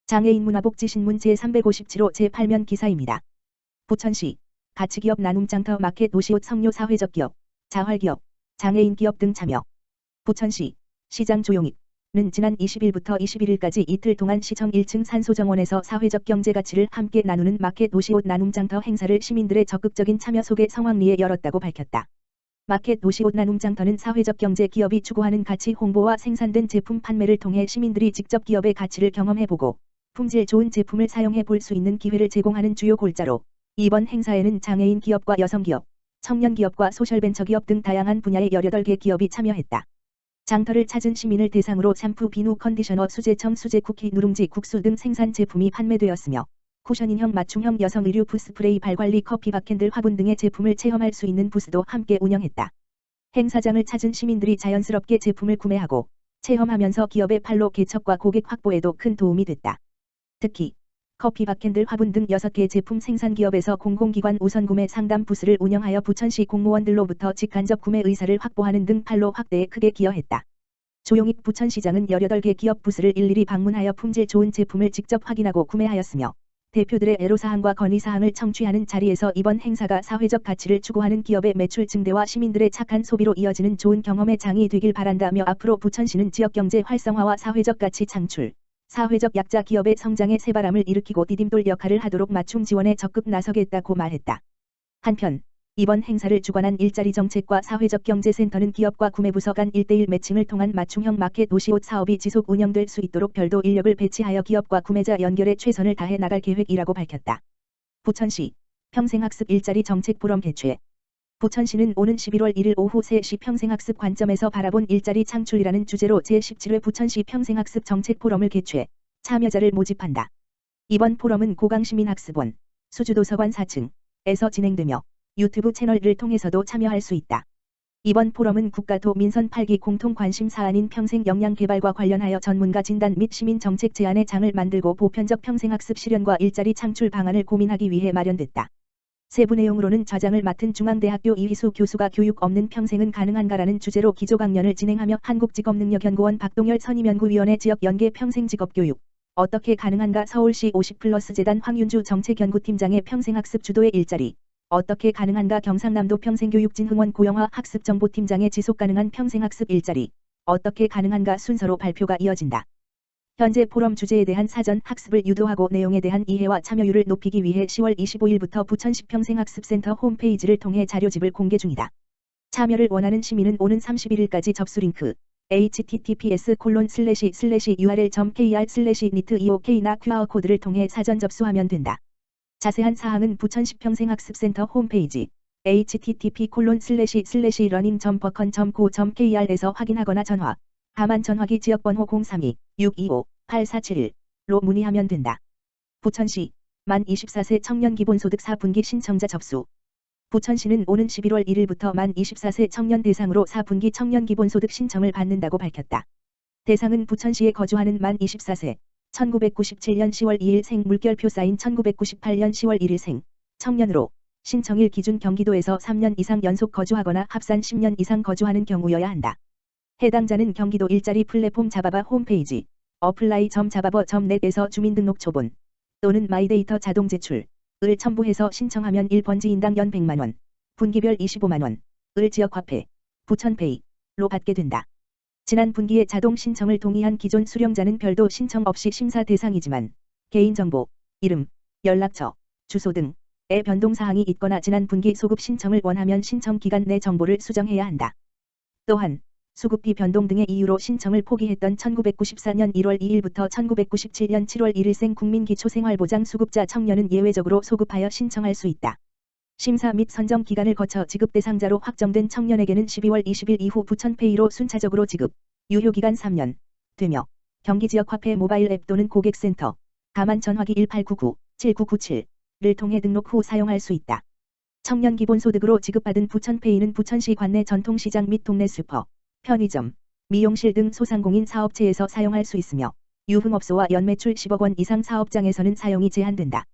장애인 문화복지신문 제357호 제8면 기사입니다. 부천시 가치기업 나눔장터 마켓 도시옷 성료 사회적 기업, 자활기업, 장애인 기업 등 참여. 부천시 시장 조용익은 지난 20일부터 21일까지 이틀 동안 시청 1층 산소정원에서 사회적 경제 가치를 함께 나누는 마켓 도시옷 나눔장터 행사를 시민들의 적극적인 참여 속에 성황리에 열었다고 밝혔다. 마켓 도시옷 나눔장터는 사회적 경제 기업이 추구하는 가치 홍보와 생산된 제품 판매를 통해 시민들이 직접 기업의 가치를 경험해보고 품질 좋은 제품을 사용해 볼 수 있는 기회를 제공하는 주요 골자로 이번 행사에는 장애인 기업과 여성기업, 청년기업과 소셜벤처기업 등 다양한 분야의 18개 기업이 참여했다. 장터를 찾은 시민을 대상으로 샴푸, 비누, 컨디셔너, 수제청, 수제 쿠키, 누룽지, 국수 등 생산 제품이 판매되었으며 쿠션인형, 맞춤형 여성 의류, 붓스프레이, 발관리, 커피, 바캔들, 화분 등의 제품을 체험할 수 있는 부스도 함께 운영했다. 행사장을 찾은 시민들이 자연스럽게 제품을 구매하고 체험하면서 기업의 판로 개척과 고객 확보에도 큰 도움이 됐다. 특히 커피, 바캔들, 화분 등 6개 제품 생산 기업에서 공공기관 우선구매 상담 부스를 운영하여 부천시 공무원들로부터 직간접 구매 의사를 확보하는 등 판로 확대에 크게 기여했다. 조용익 부천시장은 18개 기업 부스를 일일이 방문하여 품질 좋은 제품을 직접 확인하고 구매하였으며 대표들의 애로사항과 건의사항을 청취하는 자리에서 이번 행사가 사회적 가치를 추구하는 기업의 매출 증대와 시민들의 착한 소비로 이어지는 좋은 경험의 장이 되길 바란다며 앞으로 부천시는 지역경제 활성화와 사회적 가치 창출, 사회적 약자 기업의 성장에 새바람을 일으키고 디딤돌 역할을 하도록 맞춤 지원에 적극 나서겠다고 말했다. 한편 이번 행사를 주관한 일자리 정책과 사회적 경제센터는 기업과 구매부서 간 1:1 매칭을 통한 맞춤형 마켓 도시옷 사업이 지속 운영될 수 있도록 별도 인력을 배치하여 기업과 구매자 연결에 최선을 다해 나갈 계획이라고 밝혔다. 부천시 평생학습 일자리 정책 포럼 개최. 부천시는 오는 11월 1일 오후 3시 평생학습 관점에서 바라본 일자리 창출이라는 주제로 제17회 부천시 평생학습 정책 포럼을 개최, 참여자를 모집한다. 이번 포럼은 고강시민학습원, 수주도서관 4층에서 진행되며 유튜브 채널을 통해서도 참여할 수 있다. 이번 포럼은 국가도 민선 8기 공통 관심 사안인 평생 역량 개발과 관련하여 전문가 진단 및 시민 정책 제안의 장을 만들고 보편적 평생학습 실현과 일자리 창출 방안을 고민하기 위해 마련됐다. 세부 내용으로는 좌장을 맡은 중앙대학교 이휘수 교수가 교육 없는 평생은 가능한가라는 주제로 기조 강연을 진행하며 한국직업능력연구원 박동열 선임연구위원회 지역연계 평생직업교육 어떻게 가능한가, 서울시 50+ 재단 황윤주 정책연구팀장의 평생학습 주도의 일자리 어떻게 가능한가, 경상남도 평생교육진 흥원 고영화 학습정보팀장의 지속가능한 평생학습 일자리 어떻게 가능한가 순서로 발표가 이어진다. 현재 포럼 주제에 대한 사전 학습을 유도하고 내용에 대한 이해와 참여율을 높이기 위해 10월 25일부터 부천시 평생학습센터 홈페이지를 통해 자료집을 공개 중이다. 참여를 원하는 시민은 오는 31일까지 접수 링크 https://url.kr/nit25k나 QR코드를 통해 사전 접수하면 된다. 자세한 사항은 부천시 평생학습센터 홈페이지 http://learning.bukon.go.kr에서 확인하거나 전화, 다만 전화기 지역번호 032-625-8471로 문의하면 된다. 부천시 만 24세 청년 기본소득 4분기 신청자 접수. 부천시는 오는 11월 1일부터 만 24세 청년 대상으로 4분기 청년 기본소득 신청을 받는다고 밝혔다. 대상은 부천시에 거주하는 만 24세, 1997년 10월 2일 생, 물결표 사인 1998년 10월 1일 생, 청년으로 신청일 기준 경기도에서 3년 이상 연속 거주하거나 합산 10년 이상 거주하는 경우여야 한다. 해당자는 경기도 일자리 플랫폼 자바바 홈페이지 apply.jababer.net에서 주민등록 초본 또는 마이데이터 자동 제출을 첨부해서 신청하면 1번지인당 연 100만원, 분기별 25만원을 지역화폐, 부천페이로 받게 된다. 지난 분기에 자동 신청을 동의한 기존 수령자는 별도 신청 없이 심사 대상이지만 개인정보, 이름, 연락처, 주소 등의 변동사항이 있거나 지난 분기 소급 신청을 원하면 신청 기간 내 정보를 수정해야 한다. 또한 수급비 변동 등의 이유로 신청을 포기했던 1994년 1월 2일부터 1997년 7월 1일생 국민기초생활보장 수급자 청년은 예외적으로 소급하여 신청할 수 있다. 심사 및 선정 기간을 거쳐 지급 대상자로 확정된 청년에게는 12월 20일 이후 부천페이로 순차적으로 지급, 유효기간 3년 되며 경기지역화폐 모바일 앱 또는 고객센터, 다만 전화기 1899-7997를 통해 등록 후 사용할 수 있다. 청년 기본소득으로 지급받은 부천페이는 부천시 관내 전통시장 및 동네 슈퍼, 편의점, 미용실 등 소상공인 사업체에서 사용할 수 있으며 유흥업소와 연매출 10억 원 이상 사업장에서는 사용이 제한된다.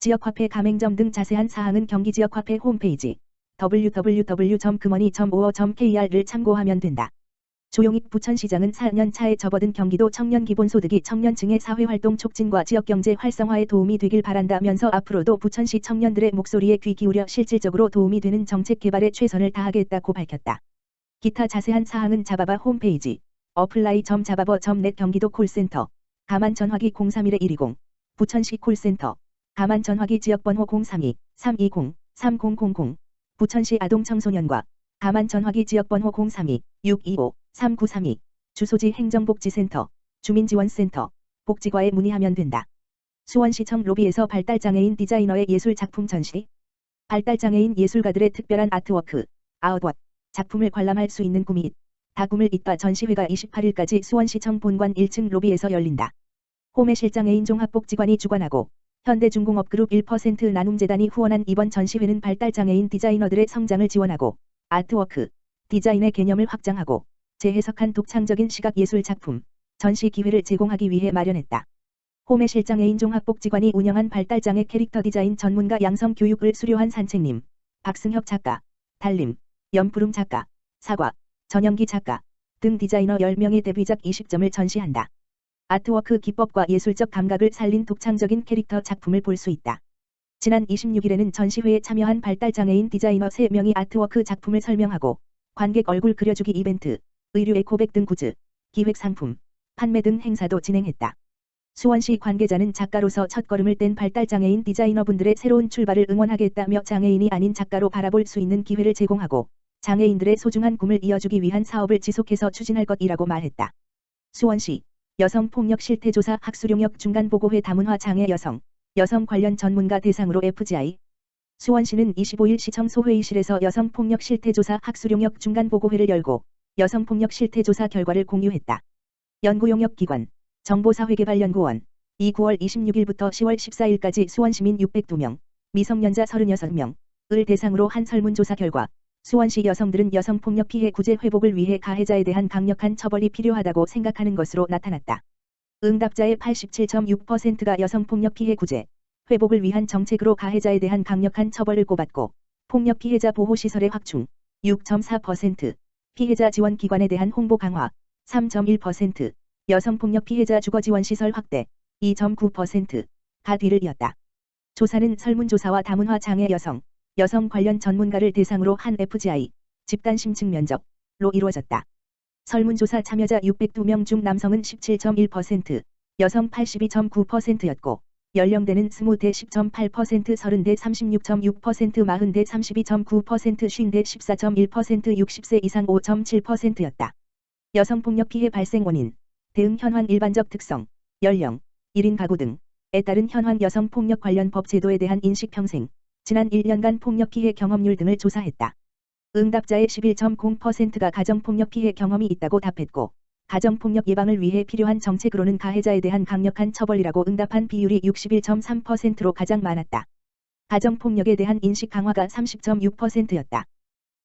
지역화폐 가맹점 등 자세한 사항은 경기지역화폐 홈페이지 www.금원이.or.kr을 참고하면 된다. 조용익 부천시장은 4년 차에 접어든 경기도 청년 기본소득이 청년층의 사회활동 촉진과 지역경제 활성화에 도움이 되길 바란다면서 앞으로도 부천시 청년들의 목소리에 귀 기울여 실질적으로 도움이 되는 정책 개발에 최선을 다하겠다고 밝혔다. 기타 자세한 사항은 자바바 홈페이지 apply.jababer.net 경기도 콜센터 가만 전화기 031-120 부천시 콜센터 가만 전화기 지역번호 032-320-3000 부천시 아동청소년과 가만 전화기 지역번호 032-625-3932 주소지 행정복지센터 주민지원센터 복지과에 문의하면 된다. 수원시청 로비에서 발달장애인 디자이너의 예술 작품 전시 발달장애인 예술가들의 특별한 아트워크 아웃워크 작품을 관람할 수 있는 꿈이 다꿈을 잇다 전시회가 28일까지 수원시청 본관 1층 로비에서 열린다. 호매실장애인 종합복지관이 주관하고 현대중공업그룹 1% 나눔재단이 후원한 이번 전시회는 발달장애인 디자이너들의 성장을 지원하고 아트워크, 디자인의 개념을 확장하고 재해석한 독창적인 시각예술 작품, 전시 기회를 제공하기 위해 마련했다. 호매실장애인 종합복지관이 운영한 발달장애 캐릭터 디자인 전문가 양성 교육을 수료한 산책님, 박승혁 작가, 달림, 연푸름 작가, 사과, 전영기 작가 등 디자이너 10명의 데뷔작 20점을 전시한다. 아트워크 기법과 예술적 감각을 살린 독창적인 캐릭터 작품을 볼 수 있다. 지난 26일에는 전시회에 참여한 발달장애인 디자이너 3명이 아트워크 작품을 설명하고 관객 얼굴 그려주기 이벤트, 의류 에코백 등 굿즈, 기획 상품, 판매 등 행사도 진행했다. 수원시 관계자는 작가로서 첫걸음을 뗀 발달장애인 디자이너분들의 새로운 출발을 응원하겠다며 장애인이 아닌 작가로 바라볼 수 있는 기회를 제공하고 장애인들의 소중한 꿈을 이어주기 위한 사업을 지속해서 추진할 것이라고 말했다. 수원시 여성폭력 실태조사 학수룡역 중간보고회 다문화 장애 여성 관련 전문가 대상으로 FGI 수원시는 25일 시청 소회의실에서 여성폭력 실태조사 학수룡역 중간보고회를 열고 여성폭력 실태조사 결과를 공유했다. 연구용역 기관 정보사회개발연구원 9월 26일부터 10월 14일까지 수원시민 602명, 미성년자 36명을 대상으로 한 설문조사 결과 수원시 여성들은 여성폭력 피해 구제 회복을 위해 가해자에 대한 강력한 처벌이 필요하다고 생각하는 것으로 나타났다. 응답자의 87.6%가 여성폭력 피해 구제, 회복을 위한 정책으로 가해자에 대한 강력한 처벌을 꼽았고 폭력 피해자 보호시설의 확충 6.4%, 피해자 지원기관에 대한 홍보 강화 3.1%, 여성폭력 피해자 주거지원시설 확대 2.9%가 뒤를 이었다. 조사는 설문조사와 다문화 장애 여성 관련 전문가를 대상으로 한 FGI 집단 심층 면접로 이루어졌다. 설문조사 참여자 602명 중 남성은 17.1%, 여성 82.9%였고 연령대는 20대 10.8%, 30대 36.6%, 40대 32.9%, 50대 14.1%, 60세 이상 5.7%였다. 여성폭력 피해 발생 원인, 대응 현황 일반적 특성, 연령, 1인 가구 등에 따른 현황 여성폭력 관련 법 제도에 대한 인식 평생, 지난 1년간 폭력 피해 경험률 등을 조사했다. 응답자의 11.0%가 가정폭력 피해 경험이 있다고 답했고 가정폭력 예방을 위해 필요한 정책으로는 가해자에 대한 강력한 처벌이라고 응답한 비율이 61.3%로 가장 많았다. 가정폭력에 대한 인식 강화가 30.6%였다.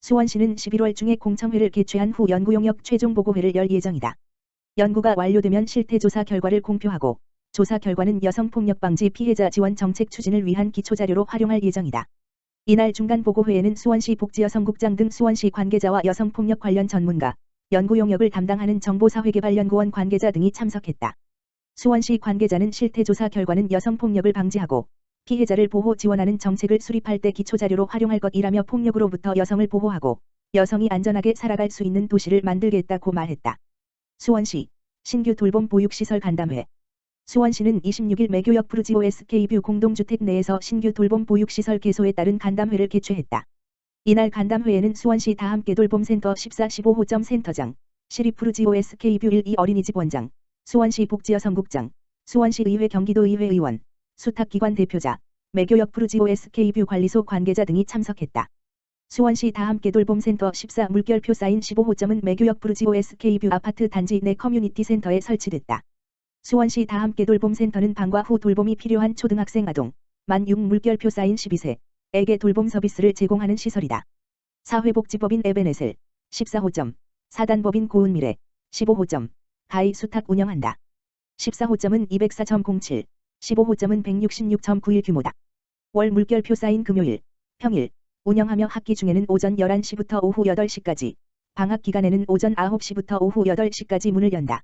수원시는 11월 중에 공청회를 개최한 후 연구용역 최종 보고회를 열 예정이다. 연구가 완료되면 실태조사 결과를 공표하고 조사 결과는 여성폭력 방지 피해자 지원 정책 추진을 위한 기초자료로 활용할 예정이다. 이날 중간 보고회에는 수원시 복지여성국장 등 수원시 관계자와 여성폭력 관련 전문가, 연구용역을 담당하는 정보사회개발연구원 관계자 등이 참석했다. 수원시 관계자는 실태조사 결과는 여성폭력을 방지하고 피해자를 보호 지원하는 정책을 수립할 때 기초자료로 활용할 것이라며 폭력으로부터 여성을 보호하고 여성이 안전하게 살아갈 수 있는 도시를 만들겠다고 말했다. 수원시 신규 돌봄 보육시설 간담회 수원시는 26일 매교역 푸르지오 SK뷰 공동주택 내에서 신규 돌봄 보육시설 개소에 따른 간담회를 개최했다. 이날 간담회에는 수원시 다함께 돌봄센터 14-15호점 센터장, 시립 푸르지오 SK뷰 1-2 어린이집 원장, 수원시 복지여성국장, 수원시의회 경기도의회 의원, 수탁기관 대표자, 매교역 푸르지오 SK뷰 관리소 관계자 등이 참석했다. 수원시 다함께 돌봄센터 14 물결표 사인 15호점은 매교역 푸르지오 SK뷰 아파트 단지 내 커뮤니티 센터에 설치됐다. 수원시 다함께 돌봄센터는 방과 후 돌봄이 필요한 초등학생 아동, 만 6 물결표 사인 12세에게 돌봄 서비스를 제공하는 시설이다. 사회복지법인 에베넷을 14호점, 사단법인 고운미래 15호점, 가히 수탁 운영한다. 14호점은 204.07, 15호점은 166.91 규모다. 월 물결표 사인 금요일, 평일 운영하며 학기 중에는 오전 11시부터 오후 8시까지 방학 기간에는 오전 9시부터 오후 8시까지 문을 연다.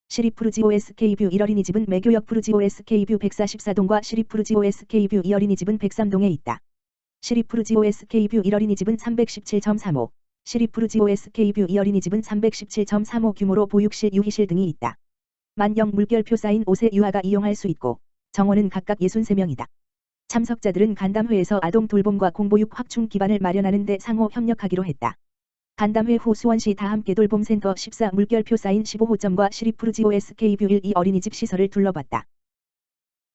시립푸르지 OSK뷰 1어린이집은 매교역 푸르지 OSK뷰 144동과 시립푸르지 OSK뷰 2어린이집은 103동에 있다. 시립푸르지 OSK뷰 1어린이집은 317.35, 시립푸르지 OSK뷰 2어린이집은 317.35 규모로 보육실, 유희실 등이 있다. 만영 물결표 쌓인 5세 유아가 이용할 수 있고 정원은 각각 63명이다. 참석자들은 간담회에서 아동 돌봄과 공보육 확충 기반을 마련하는 데 상호 협력하기로 했다. 간담회 후 수원시 다함께 돌봄센터 14 물결표 쌓인 15호점과 시립푸르지 OSK뷰 1, 2 어린이집 시설을 둘러봤다.